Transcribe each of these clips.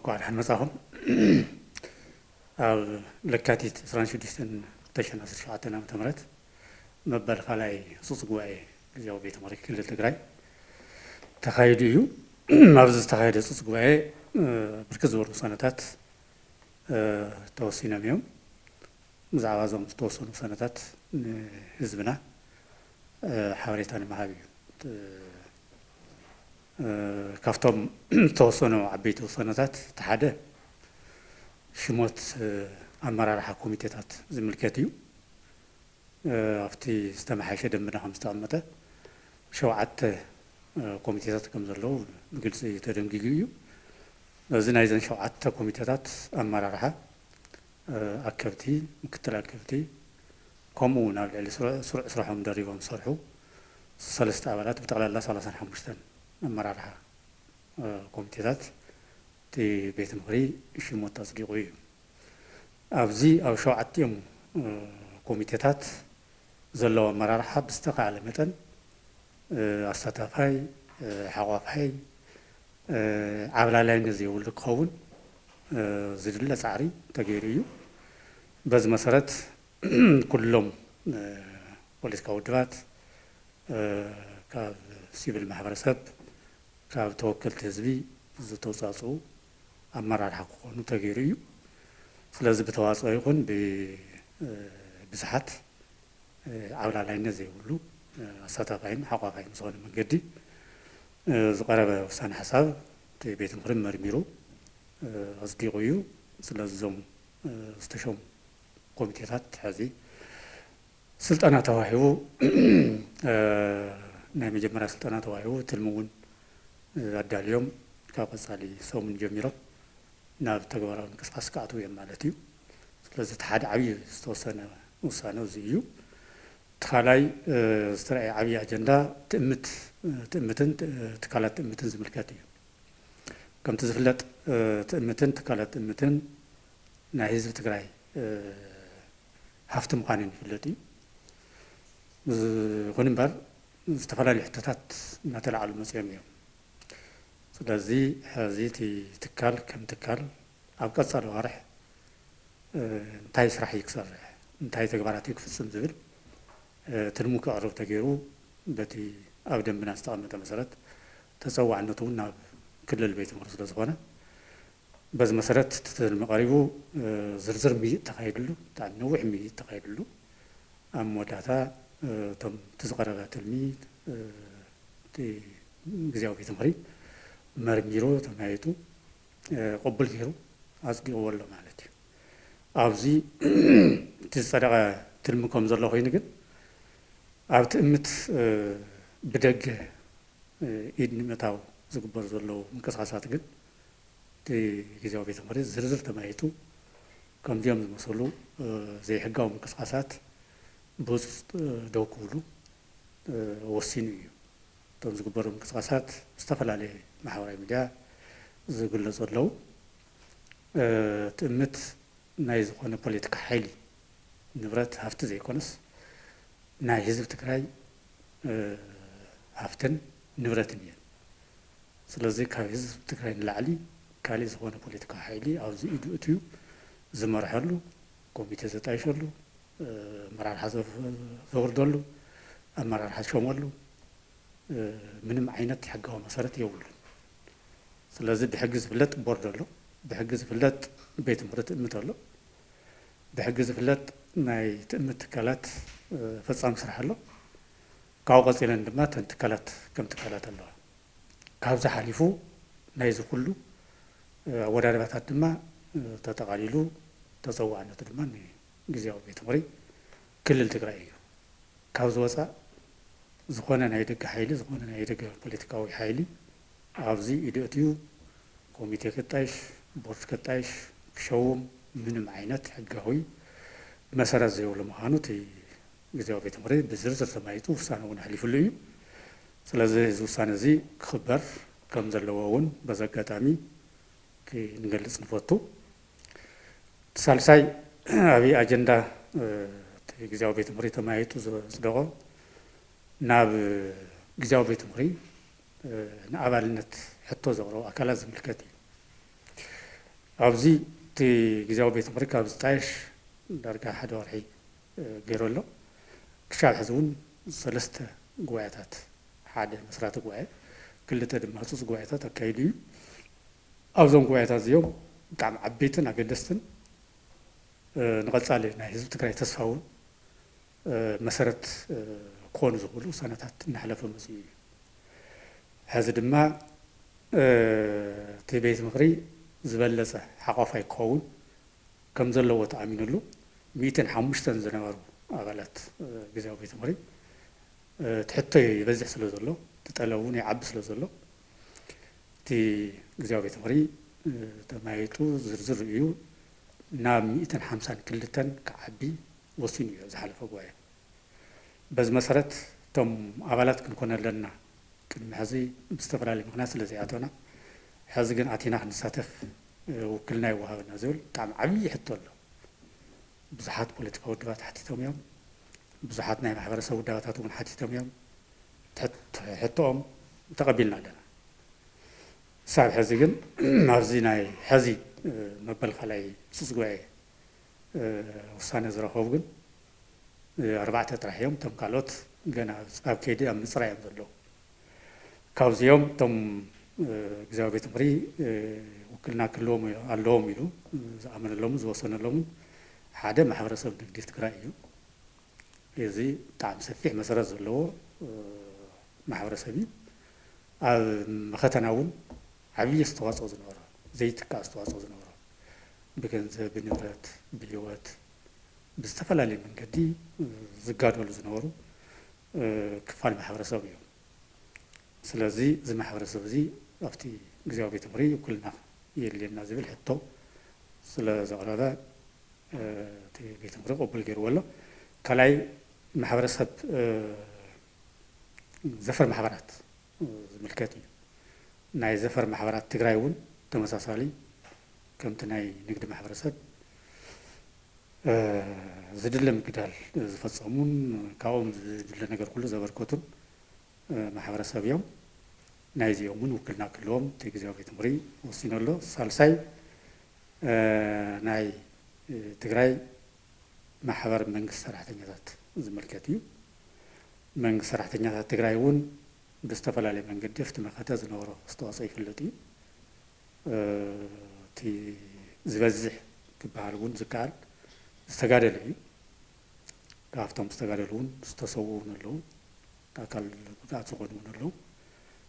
እንኳን አንመጻሁም አብ ለካቲት 16 2017 ዓመተ ምህረት መበልፋ ላይ ሱስ ጉባኤ ጊዜያዊ ቤተ ምክር ክልል ትግራይ ተካሂዱ እዩ ማብዝ ተካሂደ ሱስ ጉባኤ ብርክት ዝበሉ ሰነታት ተወሲኖም እዮም ብዛዕባ ዞም ዝተወሰኑ ሰነታት ህዝብና ሓበሬታ ንምሃብ እዩ ካፍቶም ተወሰኑ ዓበይቲ ሰነታት ተሓደ ሽሞት ኣመራርሓ ኮሚቴታት ዝምልከት እዩ ኣብቲ ዝተመሓየሸ ደንብና ከም ዝተቐመጠ 7 ኮሚቴታት ከም ዘለዉ ብግልፂ ተደንጊጉ እዩ እዚ ናይዘን 7 ኮሚቴታት ኣመራርሓ ኣከብቲ ምክትል ኣከብቲ ከምኡ ናብ ልዕሊ ስሩዕ ስራሖም ደሪቦም ዝሰርሑ 3 ኣባላት ብጠቕላላ 35 ኣመራርሓ ኮሚቴታት እቲ ቤተ ምክሪ ሽሞት ኣፅዲቑ እዩ ኣብዚ ኣብ 7 ኮሚቴታት ዘለዎ ኣመራርሓ ብዝተኻእለ መጠን ኣሳታፋይ ሓቋፋይ ዓብላላይነት ዘይብሉ ክኸውን ዝድለ ፃዕሪ ተገይሩ እዩ በዚ መሰረት ኩሎም ፖለቲካዊ ውድባት ካብ ሲቪል ማሕበረሰብ ካብ ተወከልቲ ህዝቢ ዝተውፃፅኡ ኣመራርሓ ክኾኑ ተገይሩ እዩ ስለዚ ብተዋፅኦ ይኹን ብብዙሓት ዓብላላይነት ዘይብሉ ኣሳታፋይን ሓቋፋይን ዝኾነ መንገዲ ዝቐረበ ውሳነ ሓሳብ እቲ ቤተ ምክሪ መርሚሩ ኣፅዲቑ እዩ ስለዚ እዞም ዝተሾሙ ኮሚቴታት ሕዚ ስልጠና ተዋሂቡ ናይ መጀመርያ ስልጠና ተዋሂቡ ትልሚ እውን ኣዳልዮም ካብ ቀፃሊ ሰሙን ጀሚሮም ናብ ተግባራዊ ምንቅስቃስ ክኣትዉ እዮም ማለት እዩ ስለዚ እቲ ሓደ ዓብዪ ዝተወሰነ ውሳነ እዚ እዩ እቲ ካልኣይ ዝተረኣየ ዓብዪ ኣጀንዳ ትእምትን ትካላት ትእምትን ዝምልከት እዩ ከምቲ ዝፍለጥ ትእምትን ትካላት ትእምትን ናይ ህዝቢ ትግራይ ሃፍቲ ምዃነን ይፍለጥ እዩ ይኹን እምበር ዝተፈላለዩ ሕቶታት እናተላዓሉ መፅኦም እዮም ስለዚ ሕዚ እቲ ትካል ከም ትካል ኣብ ቀፃሊ ዋርሕ እንታይ ስራሕ እዩ ክሰርሕ እንታይ ተግባራት እዩ ክፍፅም ዝብል ትልሙ ክቕርብ ተገይሩ በቲ ኣብ ደንብና ዝተቐመጠ መሰረት ተፀዋዕነቱ እውን ናብ ክልል ቤተ ምክሪ ስለ ዝኾነ በዚ መሰረት ትልሚ ቀሪቡ ዝርዝር ምይይጥ ተካይድሉ ብጣዕሚ ነዊሕ ምይይጥ ተካይድሉ ኣብ መወዳእታ እቶም እቲ ዝቐረበ ትልሚ እቲ ግዝያዊ ቤተ ምክሪ መርሚሮ ተማይጡ ቅቡል ገይሩ ኣፅዲቕዎ ኣሎ ማለት እዩ ኣብዚ እቲ ዝፀደቐ ትልሚ ከም ዘሎ ኮይኑ ግን ኣብ ትእምት ብደገ ኢድ ንምእታው ዝግበሩ ዘለዉ ምንቅስቃሳት ግን እቲ ግዝያዊ ቤተ ምክሪ ዝርዝር ተማይጡ ከምዚኦም ዝመሰሉ ዘይሕጋዊ ምንቅስቃሳት ብህፁፅ ደው ክብሉ ወሲኑ እዩ እቶም ዝግበሩ ምንቅስቃሳት ዝተፈላለየ ማሕበራዊ ሚድያ ዝግለፁ ኣለዉ ትእምት ናይ ዝኾነ ፖለቲካ ሓይሊ ንብረት ሃፍቲ ዘይኮነስ ናይ ህዝቢ ትግራይ ሃፍትን ንብረትን እየን ስለዚ ካብ ህዝቢ ትግራይ ንላዕሊ ካሊእ ዝኾነ ፖለቲካ ሓይሊ ኣብዚ ኢዱ እትዩ ዝመርሐሉ ኮሚቴ ዘጣይሸሉ ኣመራርሓ ዘውርደሉ ኣመራርሓ ዝሾመሉ ምንም ዓይነት ሕጋዊ መሰረት የብሉን ስለዚ ብሕጊ ዝፍለጥ ቦርድ ኣሎ ብሕጊ ዝፍለጥ ቤት ምክሪ ትእምት ኣሎ ብሕጊ ዝፍለጥ ናይ ትእምት ትካላት ፈፃሚ ስራሕ ኣሎ ካብኡ ቀፂለን ድማ ተን ትካላት ከም ትካላት ኣለዋ ካብዚ ሓሊፉ ናይዚ ኩሉ ኣወዳድባታት ድማ ተጠቃሊሉ ተፀዋዕነቱ ድማ ግዝያዊ ቤተ ምክሪ ክልል ትግራይ እዩ ካብዚ ወፃእ ዝኾነ ናይ ደገ ሓይሊ ዝኾነ ናይ ደገ ፖለቲካዊ ሓይሊ ኣብዚ ኢዱ እትዩ ኮሚቴ ክጣይሽ ቦርድ ክጣይሽ ክሸውም ምንም ዓይነት ሕጋዊ መሰረት ዘይብሉ ምዃኑ እቲ ግዝያዊ ቤተ ምክሪ ብዝርዝር ተማይጡ ውሳነ እውን ሓሊፉሉ እዩ ስለዚ እዚ ውሳነ እዚ ክኽበር ከም ዘለዎ እውን በዚ ኣጋጣሚ ንገልፅ ንፈቱ ሳልሳይ ዓብዪ ኣጀንዳ እቲ ግዝያዊ ቤተ ምክሪ ተማይጡ ዝፅደቆ ናብ ግዝያዊ ቤተ ምክሪ ንኣባልነት ሕቶ ዘቕረቡ ኣካላት ዝምልከት እዩ أبزي تي جزاو بيت أمريكا بستايش درجة حد ورحي غيرو له كشاب حزون سلسته قواعدات حادة مسرات قواعد كل تدم محسوس قواعدات أكيدي أبزون قواعدات اليوم دعم عبيتن أقدستن نقص عليه نحزب تكراي تصفون مسرت كون زغلو سنتات نحلف مسي هذا دما تبيت مغري زبلسه حقافاي كون كم زلو تأمين له 205 زنوارو أغلط جزاو بيت مغري تحطي يبزح سلو زلو تتقلوني عب سلو زلو تي جزاو بيت مغري تمايتو زرزر يو نام 250 كلتن كعبي وصيني زحلف أبوي بس مسرت تم أغلط كنكون لنا كنمحزي بستفرالي مغناس الذي أعطونا حزقن أعطينا نساتف وكلنا يوهبنا زول طعم عمي حتى له بزحات بوليتيكا ودبات حتيتهم يوم بزحات نايم حبرسة ودباتات ومن حتيتهم يوم حتىهم تقبلنا لنا صعب حزقن مافزيناي حزي مبل خلاي سوسقواي وصاني زرافوغن 4 يوم تم قالوت جنا أب كيدي أم مصر يوم ذلو كاوز يوم تم جزاو بيت مري وكلنا كلهم اللهم يلو زعمنا اللهم زوصلنا اللهم حدا محبرسة بدك تقرأيه يزي طعم سفيح مسرة زلو محبرسة بي مختناون عبي استواصل زنورة زيت كاستواصل زنورة بكنزة بنبرات بيوات بستفلا لي من قدي زقاد ولا زنورو كفال محبرسة بيو سلازي زي محبرسة بزي أفتي جزاو بيت مري وكلنا يلي النازل حتى سلا زغرابا تي بيت مري قبل غير ولا كلاي محبرسة زفر محبرات ملكاتي ناي زفر محبرات تقرايون تمساسالي كم تناي نقد محبرسة زدلم كدال زفصمون كاوم زدل نجار كله زبر كتب محبرسة بيوم نايز يومون وكلنا كلهم تيجي بيت مري وسينولو سالساي ناي تقراي محبر من سرعة نجات زملكاتيو من سرعة نجات تقرايون بستفلا لي من قد يفت مخاتز نورو استواصي في اللتي تي زبزح كبارون زكال استقادل لي كافتم استقادلون استصوون اللون أكل قطعة صغيرة من اللون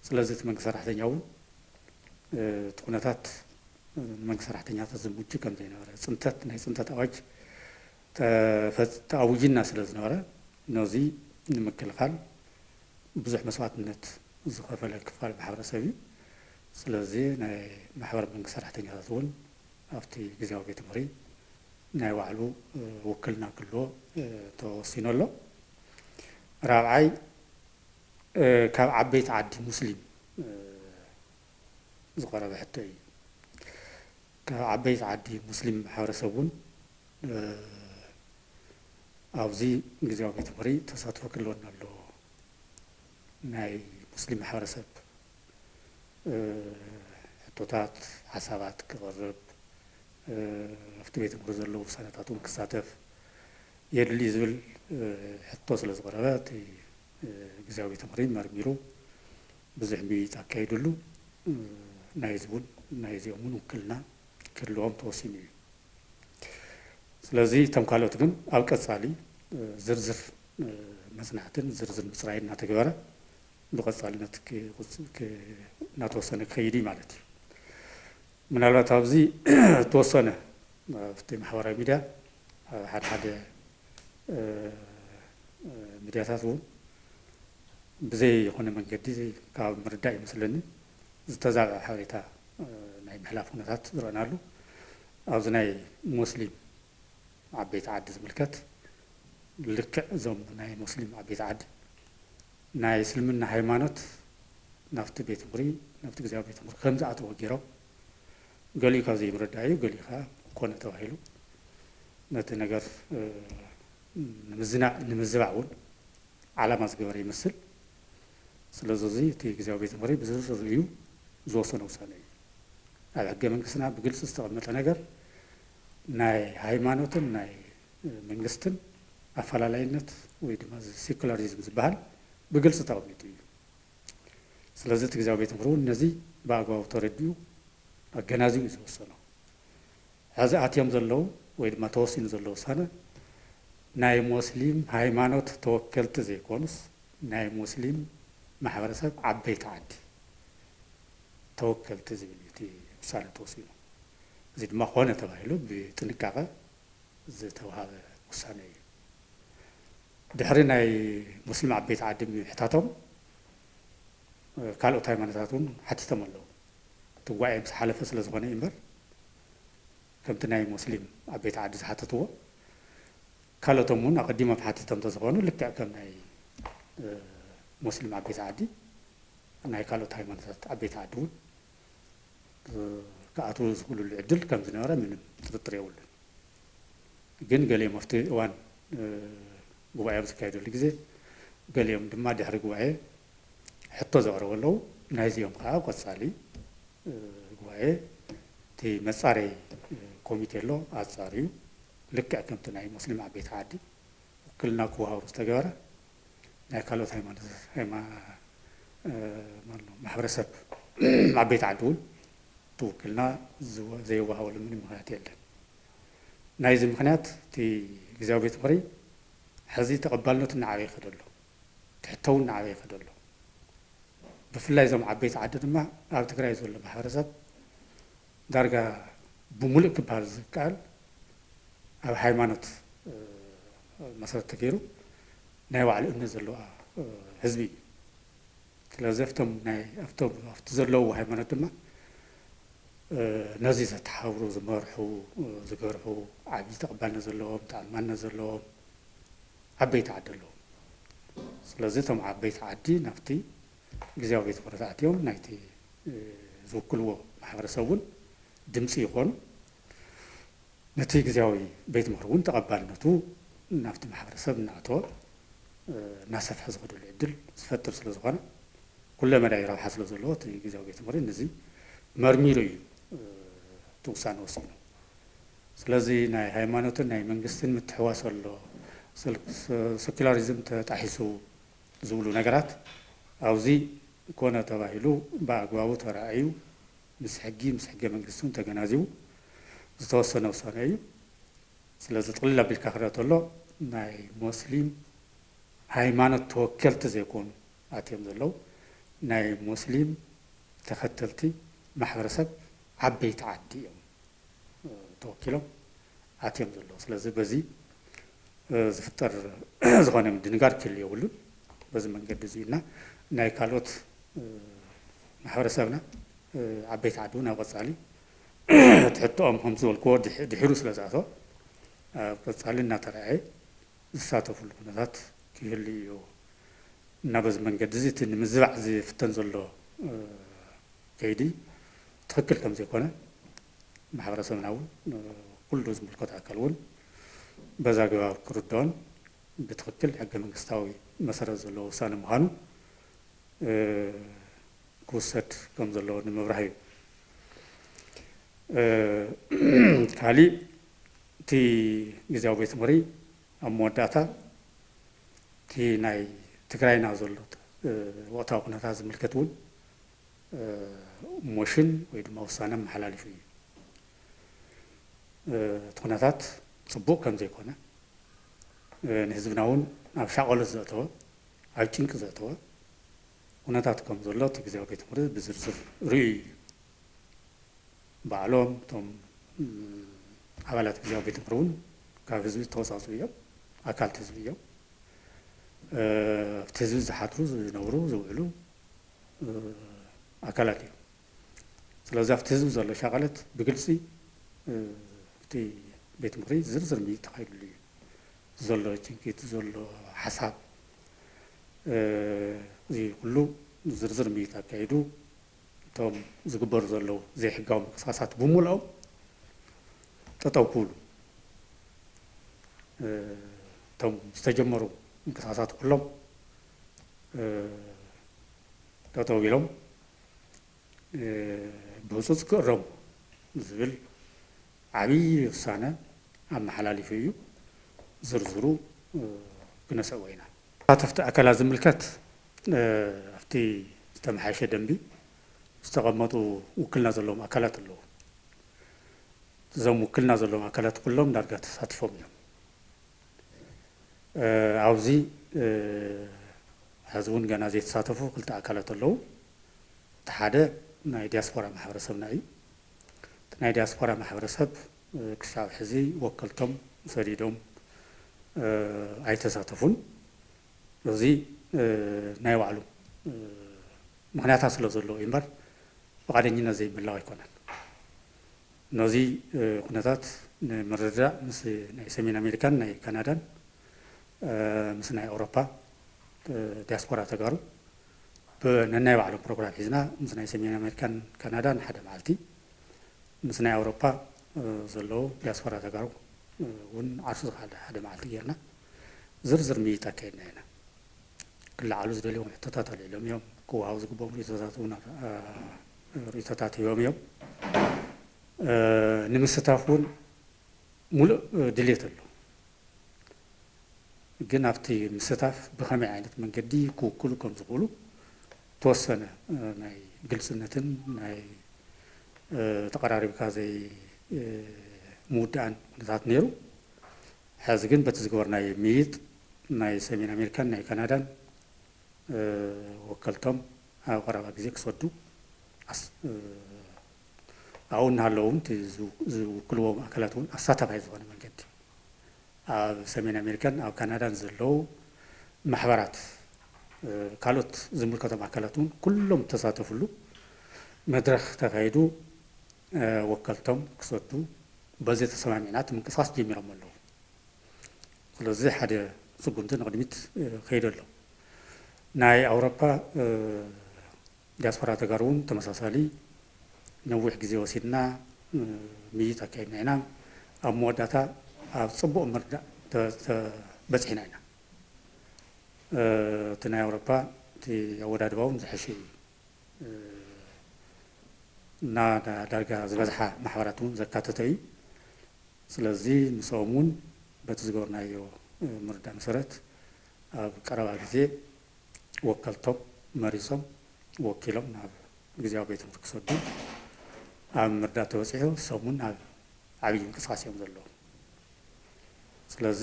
سلازت من سرعة نجاون تكونتات من سرعة نجات الزموجي كم زين ورا سنتات نهي سنتات أواج تأوجي الناس لازنورا نوزي نمكل خال بزح مسوات النت زخرف الكفال بحبر سبي سلازي ناي محور من سرعة نجات ون أفتي جزاو بيت مري ناي وعلو وكلنا كله توصينا له رابعي كاب عبيت عدي مسلم زغرة بحتى كاب عبيت عدي مسلم حورسون أوزي جزاو بيت مري تصادف كلون له ناي مسلم حورسب حطوتات حسابات كغرب أفتي بيت مري زلو سنتاتون كساتف يدلي زول حطوس لزغرات جزاو بيت مري مرميرو بزح بيت أكيدلو نايزبون نايزيومون وكلنا كلهم توصيني سلازي تم قالوا تكن أبقى زرزر مصنعتن زرزر مصراعي ناتجوارا بقصالي ناتك ناتوصلنا خيري مالتي من على تابزي توصلنا في محور ميديا حد ميدياتاتهم بزي هنا من جدي كاب مرداي مثلاً زتزاع حواليتا ناي محلاف هناتات زرانالو أو زناي مسلم عبيت عد زملكات لك زوم ناي مسلم عبيت عد ناي سلمنا هيمانوت نفط بيت مري نفط جزاء بيت مري خمسة عطوا جيرو قالي كازي مرداي قالي خا كونه توهيلو نتنجر نمزبعون على ما زجوري مثل سلازوزي تي جزاو بيت مري بزرز ريو زوسنا وساني على جمنكسنا بجلس استقامة نجار ناي هايمانوتن ناي منجستن أفعال لينت ويدمز سيكولاريزم زبال بجلس استقامتي سلازت جزاء بيت مرون نزي باقوا ترديو الجنازي يسوسنا هذا أتيم زلوا ويدما توصين زلوا سنة ناي مسلم هايمانوت توكلت زي كونس ناي مسلم محبرسب عبيت عادي توكلت زي بيتي سنة توصينه زي ما خونه تبايلو بتنكاغا زي توها وسانه دحرنا مسلم عبيت عادم يحتاتهم قالوا تايمانتاتون حتى تملوا توعي بس حلف سلازغونه يمبر كمتناي مسلم عبيت عاد حتتو قالوا تمون اقدم بحاتي تمتزغونو لك كمناي مسلم عبيت عادي ناي قالوا تايمانتات عبيت عادون كأتو زغلو العدل كم زنورة من تطري أول جن قال يوم أفتي وان قواعي بس كايدو لجزء قال يوم دم ما دحر قواعي حتى زوار ولو نايز يوم خا قصالي قواعي تي مساري كوميتيلو أصاريو لك أكمل تناي مسلم عبيت عادي كلنا كوها ورستجارة ناكلوا ثيما محبرسب عبيت عدول توكلنا زي وها ولا من مهات يلا نايز مخنات تي جزاو بيت مري حزي تقبلنا تنعوي خدلو تحتون نعوي خدلو بفلاي زم عبيت عدد ما أبو تقرأ يزول محبرسب درجة بملك بهذا قال أو حيمانة مسألة تغييره نايو على إنه زلوا حزبي لازفتم ناي أفتزلوا حيمانة ما نزيزة تحاوروا زمرحوا زجرحوا عبي تقبلنا زلوا تعلمنا زلوا عبيت عدلوا لازفتم عبيت عدي نفتي جزاو بيت فرزات يوم نايتي زوكلوا محبرسون دمسي يخون نتيجة زاوي بيت مرون تقبلناتو نافت محبرسب نعتو ناسف حزب دول العدل سفتر سلزغانا كل ما دايرة حصل زلوت يجي بيت مرون نزي مرميري توسان وسينو سلازي ناي هايمانوت ناي منجستن متحواصل له سكولاريزم تحسو زولو نجرات أو زي كونا تباهلو باقواو ترأيو مسحجي منجستون تجنازيو زتوصلنا وصانعي سلازة تقول بالكهرباء الله ناي مسلم هايمانة توكلت زيكون أتيم زلو ناي مسلم تختلتي محبرسب عبيت عدي توكلهم أتيم زلو سلازة بزي زفتر زغانة من دنقار كل يولو بزي من قد زينا ناي كالوت محبرسبنا عبيت عدونا وصالي تحطهم هم زول كود دحروس لزاتو بس علينا ترى زاتو في البنات كيلي يو نبز من قد زيت إن مزرع زي في تنزله كيدي تفكر كم زي كنا محبرة مناول كل روز بالقطع كلون بزاجوا كردون بتفكر حق من قستاوي مسار زلوا وسان مهانو كوسات كم زلوا نمبرهاي كالي تي جزاو بيت مري أموداتا تي ناي تكراي نازلوت وقتها كنا تازم الكتون موشن ويد موسانا محلالي فيه تكوناتات صبوك كم زي كنا نهزبناون أو شغل زاتوا أو تينك زاتوا وناتات كم زلوت جزاو بيت مري بزرزر ري بعلوم توم عملت بيجوا بيتمرون كافزوي توصلوا أكل تزويه تزوي زحاتروز نورو زويلو أكلاتي سلازف تزوي زلا شغلت بقلسي تي بيتمري زرزر مي تخيل لي زلا تنكيت زلا حساب زي كله زرزر مي تكايدو توم زغبر زلو زي حقاو مقصاصات بمولاو تطوكول توم استجمروا مقصاصات كلهم تطويلهم بوصوص كرم ዝብል ዓብይ ውሳነ ኣመሓላሊፉ እዩ ዝርዝሩ ክነስዕቦ ኢና ተሳተፍቲ ኣካላት ዝምልከት ኣብቲ ዝተመሓየሸ ደንቢ ዝተቐመጡ ውክልና ዘለዎም ኣካላት ኣለዉ እዞም ውክልና ዘለዎም ኣካላት ኩሎም ዳርጋ ተሳቲፎም እዮም ኣብዚ ሕዚ እውን ገና ዘይተሳተፉ ክልተ ኣካላት ኣለዉ እቲ ሓደ ናይ ዲያስፖራ ማሕበረሰብና እዩ እቲ ናይ ዲያስፖራ ማሕበረሰብ ክሳብ ሕዚ ወከልቶም ሰዲዶም ኣይተሳተፉን እዚ ናይ ባዕሉ ምክንያታት ስለ ዘለዎ እዩ እምበር ብቃደኝነት ዘይምላቕ ኣይኮነን ነዚ ኩነታት ንምርዳእ ምስ ናይ ሰሜን ኣሜሪካን ናይ ካናዳን ምስ ናይ ኣውሮፓ ዲያስፖራ ተጋሩ ብነናይ ባዕሎም ፕሮግራም ሒዝና ምስ ናይ ሰሜን ኣሜሪካን ካናዳን ሓደ መዓልቲ ምስ ናይ ኣውሮፓ ዘለዎ ዲያስፖራ ተጋሩ እውን ዓርሱ ዝካለ ሓደ መዓልቲ ጌርና ዝርዝር ምይይጥ ኣካይድና ኢና ክለዓሉ ዝደልዮም ሕቶታት ኣልዒሎም እዮም ክወሃቡ ዝግብኦም ርእቶታት ሂቦም እዮም ንምስታፍ እውን ሙሉእ ድሌት ኣሎ ግን ኣብቲ ምስታፍ ብኸመይ ዓይነት መንገዲ ክውክሉ ከም ዝኽእሉ ተወሰነ ናይ ግልፅነትን ናይ ተቀራሪብካ ዘይ ምውዳእን ኩነታት ነይሩ ሕዚ ግን በቲ ዝገበርናዮ ምይይጥ ናይ ሰሜን ኣሜሪካን ናይ ካናዳን ወከልቶም ኣብ ቀረባ ግዜ ክሰዱ ኣብኡ እናሃለዉ እውን ዝውክልዎም ኣካላት እውን ኣሳታፋይ ዝኾነ መንገዲ ኣብ ሰሜን ኣሜሪካን ኣብ ካናዳን ዘለዉ ማሕበራት ካልኦት ዝምልከቶም ኣካላት እውን ኩሎም ተሳተፍሉ መድረክ ተካይዱ ወከልቶም ክሰዱ በዚ ተሰማሚዕና እቲ ምንቅስቃስ ጀሚሮም ኣለዉ ስለዚ ሓደ ስጉምቲ ንቅድሚት ከይዱ ኣሎ ናይ ኣውሮፓ ዲያስፖራ ተጋሩ እውን ተመሳሳሊ ነዊሕ ግዜ ወሲድና ምይይጥ ኣካይድና ኢና ኣብ መወዳእታ ኣብ ፅቡቅ ምርዳእ በፂሕና ኢና እቲ ናይ ኣውሮፓ እቲ ኣወዳድባ እውን ዝሐሸ እዩ እና ዳርጋ ዝበዝሓ ማሕበራት እውን ዘካተተ እዩ ስለዚ ንሶም እውን በቲ ዝገበርናዮ ምርዳእ መሰረት ኣብ ቀረባ ግዜ ወከልቶም መሪፆም ወኪሎም ናብ ግዜያዊ ቤት ትምህርቲ ክሰዱ ኣብ ምርዳእ ተበፂሑ ንሶም እውን ኣብ ዓብዪ ምንቅስቃስ እዮም ዘለዉ ስለዚ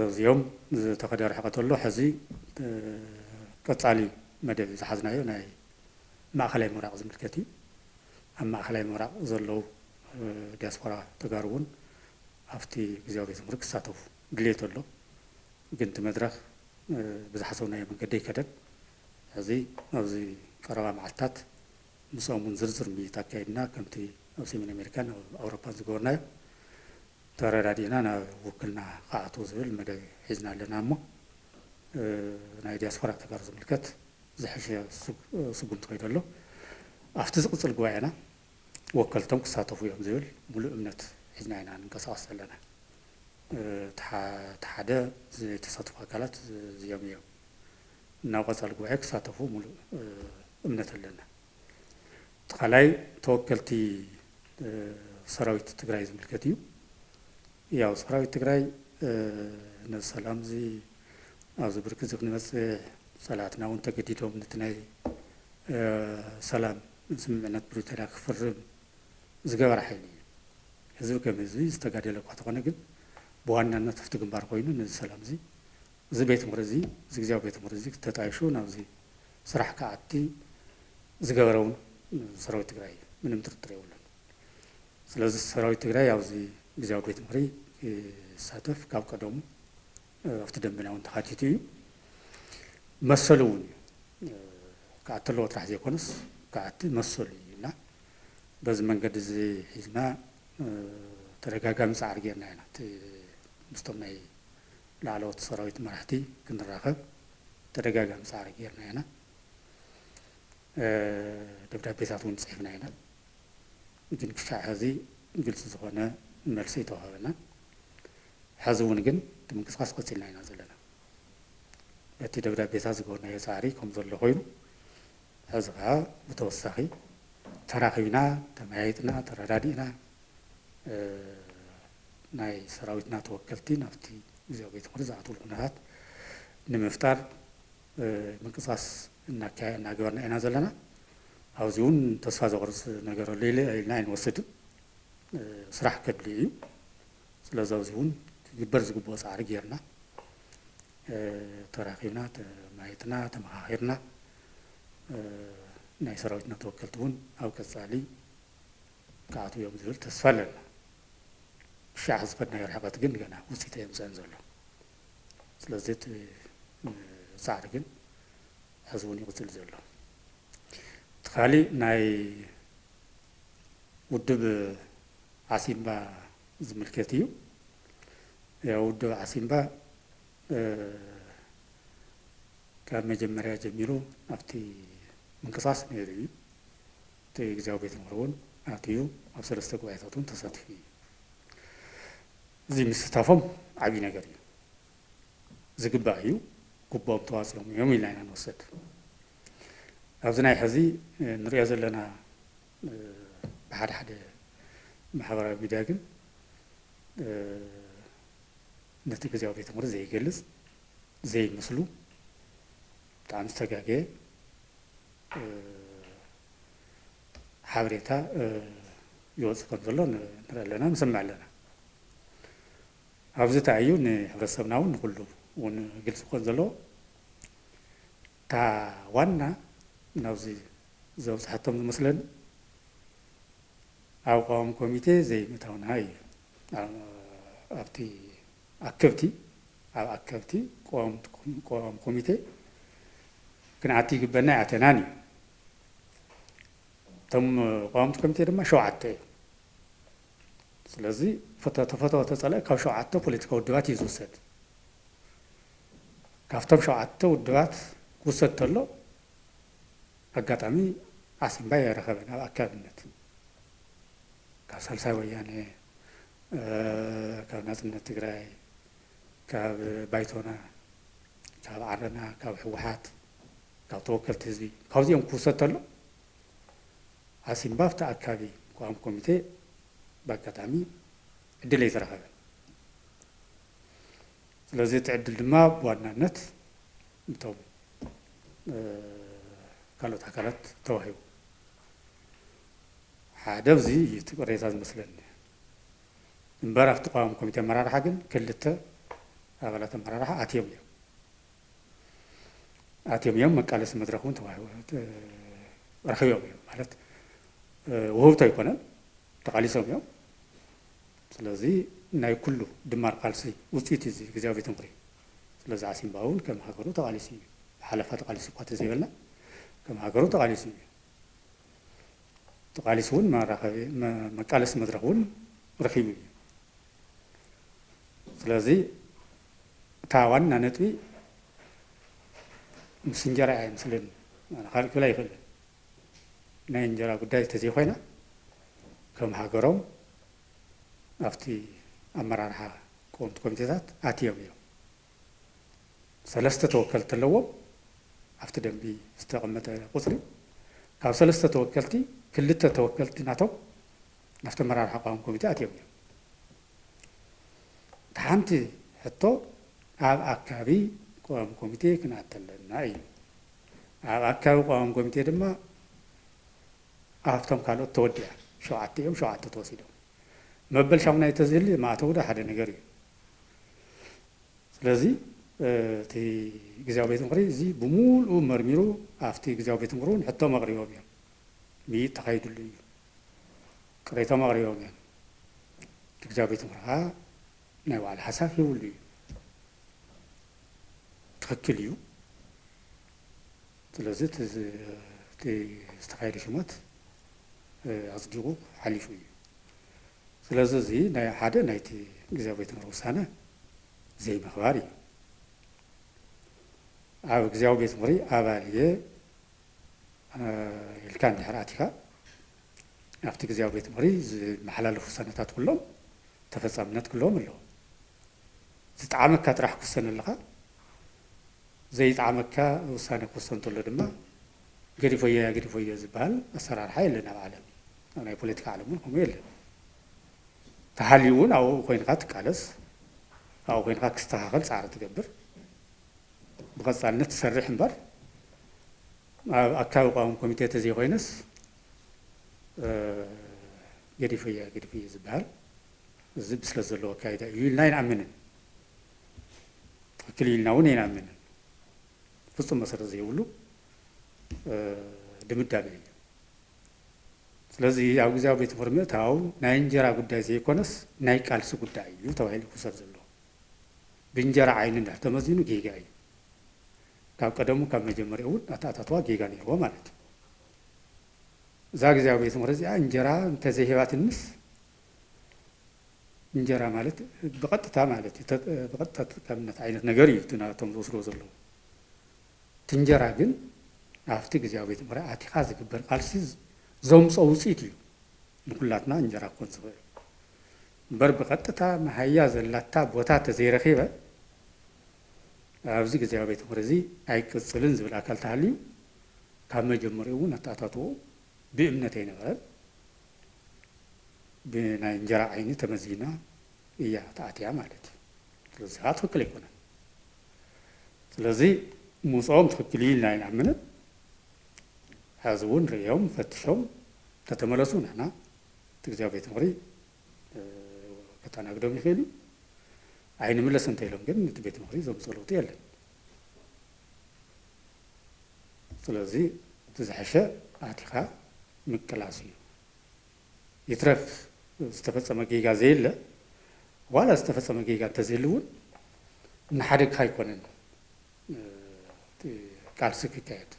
እዚኦም ዝተኸደ ርሕቀት ኣሎ ሕዚ ቀፃሊ መደብ ዝሓዝናዮ ናይ ማእኸላይ ምብራቅ ዝምልከት እዩ ኣብ ማእኸላይ ምብራቅ ዘለዉ ዲያስፖራ ተጋሩ እውን ኣብቲ ግዜያዊ ቤት ትምህርቲ ክሳተፉ ድሌት ኣሎ ግን እቲ መድረክ ብዝሓሰብናዮ መንገዲ ኣይከደን ሕዚ ኣብዚ ቀረባ መዓልትታት ምስኦም እውን ዝርዝር ምይይጥ ኣካይድና ከምቲ ኣብ ሰሜን ኣሜሪካን ኣብ ኣውሮፓን ዝገበርናዮ ተረዳዲእና ናብ ውክልና ከኣቱ ዝብል መደብ ሒዝና ኣለና እሞ ናይ ዲያስፖራ ተጋሩ ዝምልከት ዝሐሸ ስጉምቲ ከይዱ ኣሎ ኣብቲ ዝቅፅል ጉባኤና ወከልቶም ክሳተፉ እዮም ዝብል ሙሉእ እምነት ሒዝና ኢና ንንቀሳቀስ ዘለና እቲ ሓደ ዝተሳተፉ ኣካላት እዚኦም እዮም ናብ ቀፃሊ ጉባኤ ክሳተፉ ሙሉእ እምነት ኣለና እቲ ካልኣይ ተወከልቲ ሰራዊት ትግራይ ዝምልከት እዩ ያው ሰራዊት ትግራይ ነዚ ሰላም እዚ ኣብዚ ብርኪ እዚ ክንበፅሕ ፀላእትና እውን ተገዲዶም ነቲ ናይ ሰላም ስምምዕነት ብሪቶርያ ክፍርም ዝገበረ ሓይሊ እዩ ህዝቢ ከም ህዝቢ ዝተጋደለ እኳ ተኾነ ግን ብዋናነት ኣብቲ ግንባር ኮይኑ ነዚ ሰላም እዚ እዚ ቤት ትምህርቲ እዚ እዚ ግዜያዊ ቤት ትምህርቲ እዚ ተጣይሹ ናብዚ ስራሕ ከኣቲ ዝገበረ እውን ሰራዊት ትግራይ እዩ ምንም ጥርጥር የብሉን ስለዚ ሰራዊት ትግራይ ኣብዚ ግዜያዊ ቤት ትምህርቲ ክሳተፍ ካብ ቀደሙ ኣብቲ ደንብና እውን ተኻቲቱ እዩ መሰሉ እውን እዩ ከኣቲ ኣለዎ ጥራሕ ዘይኮነስ ከኣቲ መሰሉ እዩ እና በዚ መንገዲ እዚ ሒዝና ተደጋጋሚ ፃዕሪ ጌርና ኢና ምስቶም ናይ ላዕለዎት ሰራዊት መራሕቲ ክንራኸብ ተደጋጋሚ ፃዕሪ ጌርና ኢና ደብዳቤታት እውን ፅሒፍና ኢና ግን ክሻዕ ሕዚ ግልፂ ዝኾነ መልሲ ይተዋህበና ሕዚ እውን ግን እቲ ምንቅስቃስ ቀፂልና ኢና ዘለና እቲ ደብዳቤታት ዝገበርናዮ ፃዕሪ ከም ዘሎ ኮይኑ ሕዚ ከዓ ብተወሳኺ ተራኺብና ተመያይጥና ተረዳዲእና ናይ ሰራዊትና ተወከልቲ ናብቲ ግዚያዊ ቤት ምክሪ ዝኣትውሉ ኩነታት ንምፍጣር ምንቅስቃስ እናገበርና ኢና ዘለና ኣብዚ እውን ተስፋ ዘቁርፅ ነገር ኣሎ ኢልና ኣይንወስድን ስራሕ ከድልዩ እዩ ስለዚ ኣብዚ እውን ክግበር ዝግብኦ ፃዕሪ ጌርና ተራኺብና ማየትና ተመኻኺርና ናይ ሰራዊትና ተወከልቲ እውን ኣብ ቀፃሊ ክኣትው እዮም ዝብል ተስፋ ኣለና ብሻዕ ዝኸድናዮ ርሕቐት ግን ገና ውፅኢት የምፅአን ዘሎ ስለዚ እቲ ፃዕሪ ግን ሕዚ እውን ይቕፅል ዘሎ እቲ ካሊእ ናይ ውድብ ዓሲምባ ዝምልከት እዩ ያው ውድብ ዓሲምባ ካብ መጀመርያ ጀሚሩ ኣብቲ ምንቅስቃስ ነይሩ እዩ እቲ ግዚያዊ ቤት ምክሪ እውን ኣትዩ ኣብ 3 ጉባኤታት እውን ተሳቲፉ እዩ እዚ ምስታፎም ዓብዪ ነገር እዩ ዝግባእ እዩ ግቦኦም ተዋፅኦም እዮም ኢልና ኢና ንወስድ ኣብዚ ናይ ሕዚ ንሪኦ ዘለና ብሓደ ሓደ ማሕበራዊ ሚድያ ግን ነቲ ግዚያዊ ቤት ምክሪ ዘይገልፅ ዘይመስሉ ብጣዕሚ ዝተጋገየ ሓበሬታ ይወፅእ ከም ዘሎ ንርኢ ኣለና ንሰምዕ ኣለና ኣብዚ እንታይ እዩ ንሕብረተሰብና እውን ንኩሉ እውን ግልፂ ክኾን ዘለዎ እታ ዋና ናብዚ ዘብፅሐቶም ዝመስለኒ ኣብ ቋሚ ኮሚቴ ዘይምእታውና እዩ ኣብቲ ኣከብቲ ኣብ ኣከብቲ ቋሚ ኮሚቴ ክንኣቲ ይግበና ኣይኣተናን እዩ እቶም ቋምቲ ኮሚቴ ድማ 7 እዩ ስለዚ ተፈተወ ተፀልአ ካብ 7 ፖለቲካዊ ውድባት እዩ ዝውሰድ ካብቶም 7 ውድባት ክውሰድ ተሎ ኣጋጣሚ ዓሲምባ የረኸበን ኣብ ኣካብነት ካብ ሳልሳይ ወያነ ካብ ናጽነት ትግራይ ካብ ባይቶና ካብ ዓረና ካብ ሕወሓት ካብ ተወከልቲ ህዝቢ ካብዚኦም ክውሰድ ተሎ ዓሲምባ ኣብቲ ኣካቢ ቋሚ ኮሚቴ በአጋጣሚ ዕድል የተረኸበ ስለዚህ እቲ ዕድል ድማ ብዋናነት እቶም ካልኦት ኣካላት ተዋሂቡ ሓደ ኣብዚ እቲ ቅሬታ ዝመስለኒ እምበር ኣብቲ ቋሚ ኮሚቴ ኣመራርሓ ግን 2 ኣባላት ኣመራርሓ ኣትዮም እዮም መቃለሲ መድረክ እውን ተዋሂቡ ረኺቦም እዮም ማለት ውህብቶ ኣይኮነን ተቃሊሶም እዮም ስለዚ ናይ ኩሉ ድማር ቃልሲ ውፅኢት እዚ ግዚያዊ ቤት ምክሪ ስለዚ ዓሲምባ እውን ከም ሃገሩ ተቃሊሱ እዩ ሓለፋ ተቃሊሱ እኳ ተዘይበልና ከም ሃገሩ ተቃሊሱ እዩ ተቃሊሱ እውን መቃለሲ መድረክ እውን ረኺቡ እዩ ስለዚ እታ ዋና ነጥቢ ምስ እንጀራ ኣይመስለኒ ካልእ ክብል ኣይኽእልን ናይ እንጀራ ጉዳይ ተዘይኮይና ከም ሃገሮም ኣብቲ ኣመራርሓ ቆምቲ ኮሚቴታት ኣትዮም እዮም 3 ተወከልቲ ኣለዎም ኣብቲ ደንቢ ዝተቐመጠ ቁፅሪ ካብ 3 ተወከልቲ 2 ተወከልቲ ናቶም ናብቲ ኣመራርሓ ቋሚ ኮሚቴ ኣትዮም እዮም እቲ ሓንቲ ሕቶ ኣብ ኣካባቢ ቋሚ ኮሚቴ ክንኣቱ ኣለና እዩ ኣብ ኣካባቢ ቋሚ ኮሚቴ ድማ ኣብቶም ካልኦት ተወዲኣ 7 እዮም 7 ተወሲዶም መበል ሻሙናይ ተዝህሊ ማእተው ዳ ሓደ ነገር እዩ ስለዚ እቲ ግዚያዊ ቤት ምክሪ እዚ ብሙሉኡ መርሚሩ ኣብቲ ግዚያዊ ቤት ምክሪ እውን ሕቶ መቕሪቦም እዮም ሚኢት ተኻይድሉ እዩ ቅሬቶም ኣቕሪቦም እዮም እቲ ግዚያዊ ቤት ምክሪ ከዓ ናይ ባዕሉ ሓሳብ ሂብሉ እዩ ትክክል እዩ ስለዚ እቲ ዝተኻየደ ሽመት ኣፅዲቑ ሓሊፉ እዩ ስለዚ እዚ ናይ ሓደ ናይቲ ግዚያዊ ቤት ምክሪ ውሳነ ዘይምኽባር እዩ ኣብ ግዚያዊ ቤት ምክሪ ኣባል እየ ኢልካ እንድሕር ኣቲኻ ኣብቲ ግዚያዊ ቤት ምክሪ ዝመሓላለፉ ውሳነታት ኩሎም ተፈፃምነት ክህልዎም ኣለዎ ዝጠዓመካ ጥራሕ ክውሰን ኣለካ ዘይጠዓመካ ውሳነ ክውሰን ተሎ ድማ ገዲፎየ ዝበሃል ኣሰራርሓ የለን ኣብ ዓለም ኣብ ናይ ፖለቲካ ዓለም እውን ከምኡ የለን تحليون أو كوين خات كالس أو كوين خات استخاخل سعر تقبر بغض النت تسرح مبر أكاو قام كوميتي تزي خوينس قريفية زبال زب سلزلو كايدا يلنا ينعمنن كل يلناون ينعمنن فصل مصر زي يقولوا دمدابي ስለዚህ ያው ጊዜያዊ ቤት ፍርምታው ናይ እንጀራ ጉዳይ ዘይኮነስ ናይ ቃልሲ ጉዳይ እዩ ተባሂሉ ክሰር ዘሎ ብእንጀራ ዓይን እንዳተመዚኑ ጌጋ እዩ ካብ ቀደሙ ካብ መጀመሪያው አታታቷ ጌጋ ነይሮ ማለት እዛ ጊዜያዊ ቤት ፍርምታ እንጀራ እንተዘይህባትንስ እንጀራ ማለት በቀጥታ ማለት በቀጥታ ከምነት አይነት ነገር እዩ ተናቶም ወስዶ ዘሎ እንጀራ ግን አፍቲ ጊዜያዊ ቤት ፍርምታ አቲኻ ዝግበር ቃልሲ زوم صوصيتي نقولاتنا إنجرا كونسبة برب قطتا محيا زلاتا بوتا تزير خيبة أبزي كزيا بيت مرزي أي كسلن زبل أكل تعليم كم جمريون تاتاتو بإمنتين غير بين إنجرا عيني تمزينا إياه تأتي عملت لزهات فكليكونا لذي مصوم تكليل ناين عمنا هذون ريوم فتشوم تتملسون هنا تجزاو بيت مري كتانا قدوم يخيلو عين ملسن تيلهم جن بيت مري زوم صلوتي يلا سلازي تزحشة عتيقة مكلاسي يترف استفدت مجيجا زيلة ولا استفدت مجيجا تزيلون نحرك هاي كونن كارسك كايد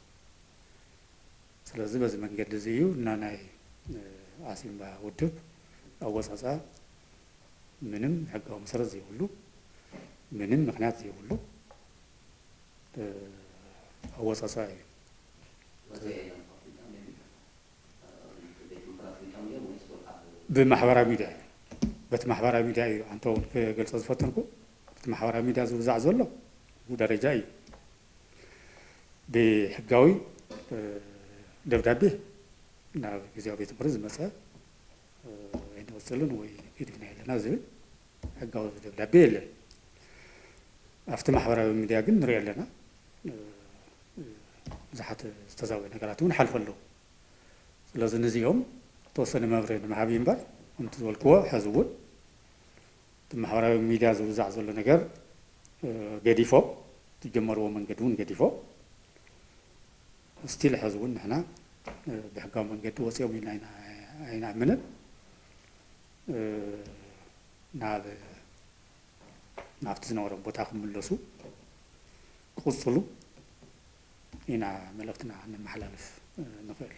ስለዚህ በዚህ መንገድ እዚሁ እና ናይ አሲምባ ውድብ አወጻጻ ምንም ህጋው መሰረት ይሁሉ ምንም ምክንያት ይሁሉ አወጻጻ بمحبرة ميديا بتمحبرة ميديا أنتوا في جلسة فتنكو بتمحبرة ميديا زوزع زلوا ودرجة بحقاوي دبدبه نا ጊዜያዊ ቤት ፍርምታ መሰ እንደወሰለን ወይ ይድና ይለና ዝብል ህጋዊ ደብዳቤ የለ አፍተ ማህበራዊ ሚዲያ ግን ንሪኦ ኣለና ብዙሓት ዝተዛወየ ነገራት እውን ሓልፈለዉ ስለዚ ነዚኦም ተወሰነ መብረሂ ንምሃብ እምበር ከምቲ ዝበልክዎ ሕዚ እውን እቲ ማሕበራዊ ሚድያ ዝውዛዕ ዘሎ ነገር ገዲፎ ትጀመርዎ መንገዲ እውን ገዲፎ ستيل حزون هنا بحكام من قد وصيهم من أين عمنا نافتزنا ورم بتاخم من اللسو خصلو هنا ملفتنا عن المحلال نقل